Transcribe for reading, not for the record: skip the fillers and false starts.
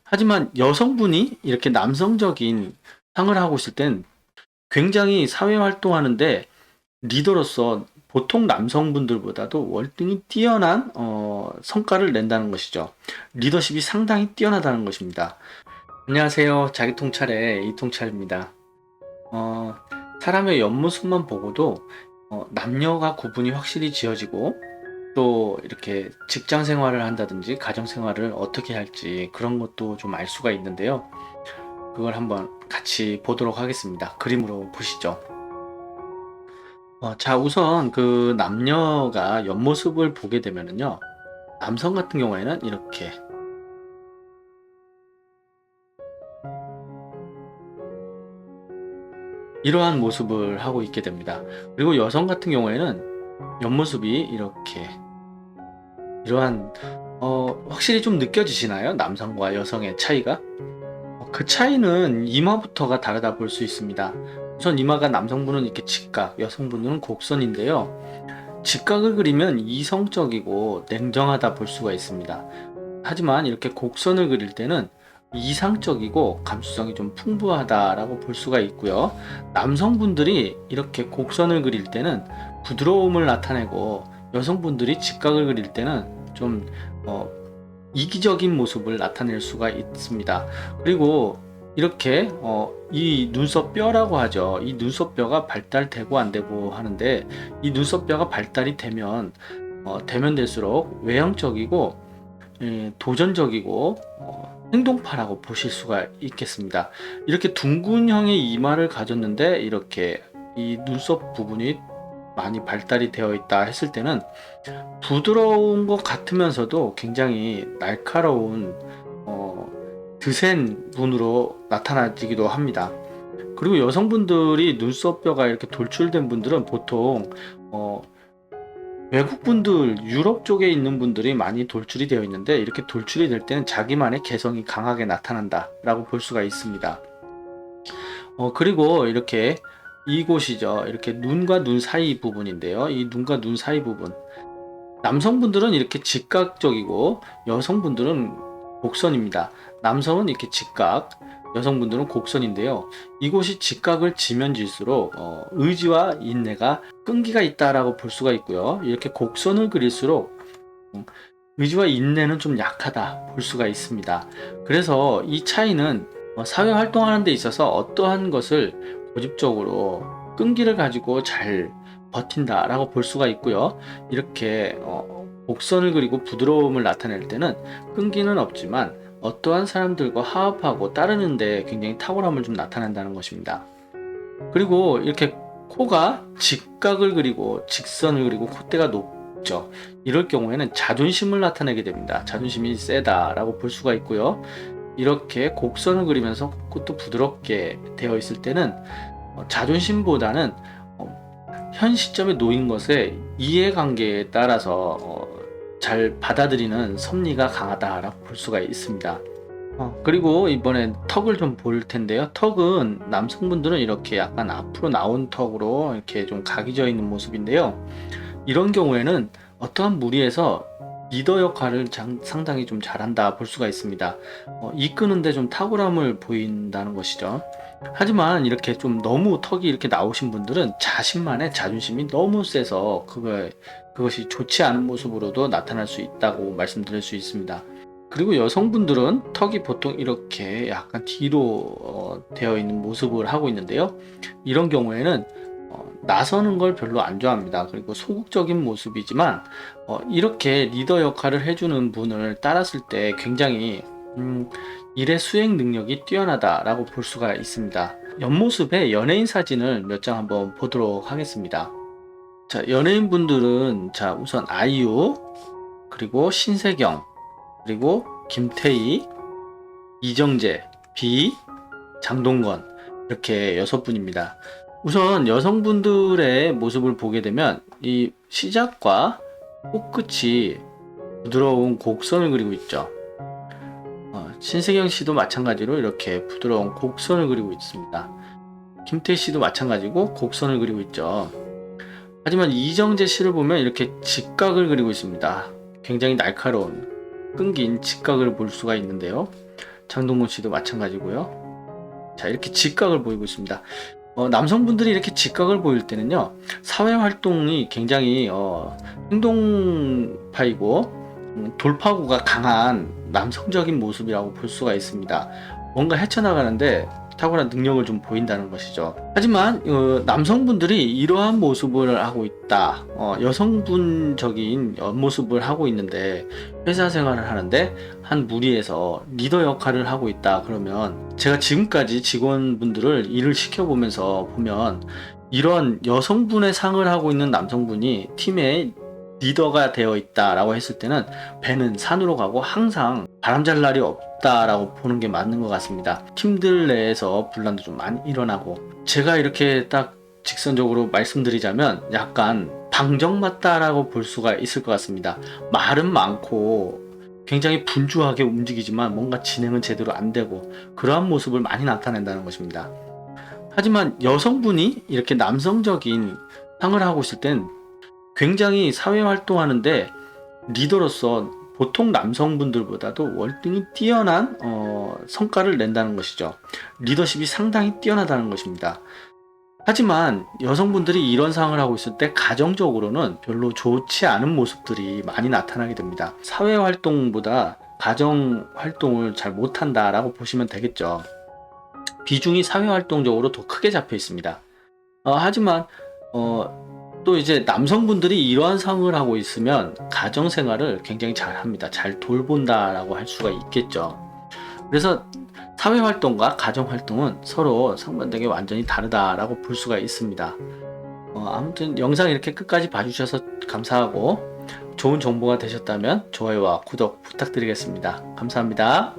하지만 여성분이 이렇게 남성적인 상을 하고 있을 땐 굉장히 사회 활동하는데 리더로서 보통 남성분들보다도 월등히 뛰어난 성과를 낸다는 것이죠. 리더십이 상당히 뛰어나다는 것입니다. 안녕하세요. 자기통찰의 이통찰입니다. 어, 사람의 옆모습만 보고도 남녀가 구분이 확실히 지어지고 또 이렇게 직장 생활을 한다든지 가정 생활을 어떻게 할지 그런 것도 좀 알 수가 있는데요. 그걸 한번 같이 보도록 하겠습니다. 그림으로 보시죠. 자, 우선 그 남녀가 옆모습을 보게 되면은요, 남성 같은 경우에는 이렇게 이러한 모습을 하고 있게 됩니다. 그리고 여성 같은 경우에는 옆모습이 이렇게 이러한 확실히 좀 느껴지시나요? 남성과 여성의 차이가? 그 차이는 이마부터가 다르다 볼 수 있습니다. 우선 이마가 남성분은 이렇게 직각, 여성분은 곡선인데요. 직각을 그리면 이성적이고 냉정하다 볼 수가 있습니다. 하지만 이렇게 곡선을 그릴 때는 이상적이고 감수성이 좀 풍부하다라고 볼 수가 있고요. 남성분들이 이렇게 곡선을 그릴 때는 부드러움을 나타내고 여성분들이 직각을 그릴 때는 좀 이기적인 모습을 나타낼 수가 있습니다. 그리고 이렇게 이 눈썹뼈라고 하죠. 이 눈썹뼈가 발달되고 안 되고 하는데 이 눈썹뼈가 발달이 되면 되면 될수록 외형적이고 도전적이고 행동파라고 보실 수가 있겠습니다. 이렇게 둥근형의 이마를 가졌는데 이렇게 이 눈썹 부분이 많이 발달이 되어 있다 했을 때는 부드러운 것 같으면서도 굉장히 날카로운 드센 분으로 나타나지기도 합니다. 그리고 여성분들이 눈썹뼈가 이렇게 돌출된 분들은 보통 외국 분들, 유럽 쪽에 있는 분들이 많이 돌출이 되어 있는데 이렇게 돌출이 될 때는 자기만의 개성이 강하게 나타난다라고 볼 수가 있습니다. 그리고 이렇게 이곳이죠. 이렇게 눈과 눈 사이 부분인데요. 이 눈과 눈 사이 부분. 남성분들은 이렇게 직각적이고 여성분들은 곡선입니다. 남성은 이렇게 직각, 여성분들은 곡선인데요. 이곳이 직각을 지면 질수록 의지와 인내가 끈기가 있다라고 볼 수가 있고요. 이렇게 곡선을 그릴수록 의지와 인내는 좀 약하다 볼 수가 있습니다. 그래서 이 차이는 사회 활동하는 데 있어서 어떠한 것을 고집적으로 끈기를 가지고 잘 버틴다라고 볼 수가 있고요. 이렇게 곡선을 그리고 부드러움을 나타낼 때는 끈기는 없지만 어떠한 사람들과 화합하고 따르는데 굉장히 탁월함을 좀 나타낸다는 것입니다. 그리고 이렇게 코가 직각을 그리고 직선을 그리고 콧대가 높죠. 이럴 경우에는 자존심을 나타내게 됩니다. 자존심이 세다라고 볼 수가 있고요. 이렇게 곡선을 그리면서 콧도 부드럽게 되어 있을 때는 자존심보다는 현 시점에 놓인 것에 이해관계에 따라서 잘 받아들이는 섭리가 강하다라고 볼 수가 있습니다. 그리고 이번엔 턱을 좀 볼 텐데요. 턱은 남성분들은 이렇게 약간 앞으로 나온 턱으로 이렇게 좀 각이 져 있는 모습인데요. 이런 경우에는 어떠한 무리에서 리더 역할을 상당히 좀 잘한다 볼 수가 있습니다. 이끄는데 좀 탁월함을 보인다는 것이죠. 하지만 이렇게 좀 너무 턱이 이렇게 나오신 분들은 자신만의 자존심이 너무 세서 그것이 좋지 않은 모습으로도 나타날 수 있다고 말씀드릴 수 있습니다. 그리고 여성분들은 턱이 보통 이렇게 약간 뒤로 되어 있는 모습을 하고 있는데요. 이런 경우에는 나서는 걸 별로 안 좋아합니다. 그리고 소극적인 모습이지만 이렇게 리더 역할을 해주는 분을 따랐을 때 굉장히 일의 수행 능력이 뛰어나다라고 볼 수가 있습니다. 옆모습의 연예인 사진을 몇 장 한번 보도록 하겠습니다. 자, 연예인 분들은 자, 우선 아이유, 그리고 신세경, 그리고 김태희, 이정재, 비, 장동건 이렇게 6분입니다. 우선 여성분들의 모습을 보게 되면 이 시작과 코끝이 부드러운 곡선을 그리고 있죠. 신세경 씨도 마찬가지로 이렇게 부드러운 곡선을 그리고 있습니다. 김태희 씨도 마찬가지고 곡선을 그리고 있죠. 하지만 이정재 씨를 보면 이렇게 직각을 그리고 있습니다. 굉장히 날카로운 끈긴 직각을 볼 수가 있는데요. 장동건 씨도 마찬가지고요. 자, 이렇게 직각을 보이고 있습니다. 남성분들이 이렇게 직각을 보일 때는요, 사회 활동이 굉장히 행동파이고 돌파구가 강한 남성적인 모습이라고 볼 수가 있습니다. 뭔가 헤쳐나가는데 탁월한 능력을 좀 보인다는 것이죠. 하지만 남성분들이 이러한 모습을 하고 있다, 여성분적인 옆모습을 하고 있는데 회사 생활을 하는데 한 무리에서 리더 역할을 하고 있다 그러면, 제가 지금까지 직원분들을 일을 시켜보면서 보면 이런 여성분의 상을 하고 있는 남성분이 팀의 리더가 되어 있다라고 했을 때는 배는 산으로 가고 항상 바람잘 날이 없다라고 보는 게 맞는 것 같습니다. 팀들 내에서 분란도 좀 많이 일어나고, 제가 이렇게 딱 직선적으로 말씀드리자면 약간 방정맞다라고 볼 수가 있을 것 같습니다. 말은 많고 굉장히 분주하게 움직이지만 뭔가 진행은 제대로 안 되고, 그러한 모습을 많이 나타낸다는 것입니다. 하지만 여성분이 이렇게 남성적인 상을 하고 있을 땐 굉장히 사회활동하는데 리더로서 보통 남성분들보다도 월등히 뛰어난 성과를 낸다는 것이죠. 리더십이 상당히 뛰어나다는 것입니다. 하지만 여성분들이 이런 상을 하고 있을 때 가정적으로는 별로 좋지 않은 모습들이 많이 나타나게 됩니다. 사회활동보다 가정활동을 잘 못한다라고 보시면 되겠죠. 비중이 사회활동적으로 더 크게 잡혀 있습니다. 하지만 또 이제 남성분들이 이러한 상을 하고 있으면 가정생활을 굉장히 잘 합니다. 잘 돌본다라고 할 수가 있겠죠. 그래서 사회활동과 가정활동은 서로 상반되게 완전히 다르다라고 볼 수가 있습니다. 아무튼 영상 이렇게 끝까지 봐주셔서 감사하고, 좋은 정보가 되셨다면 좋아요와 구독 부탁드리겠습니다. 감사합니다.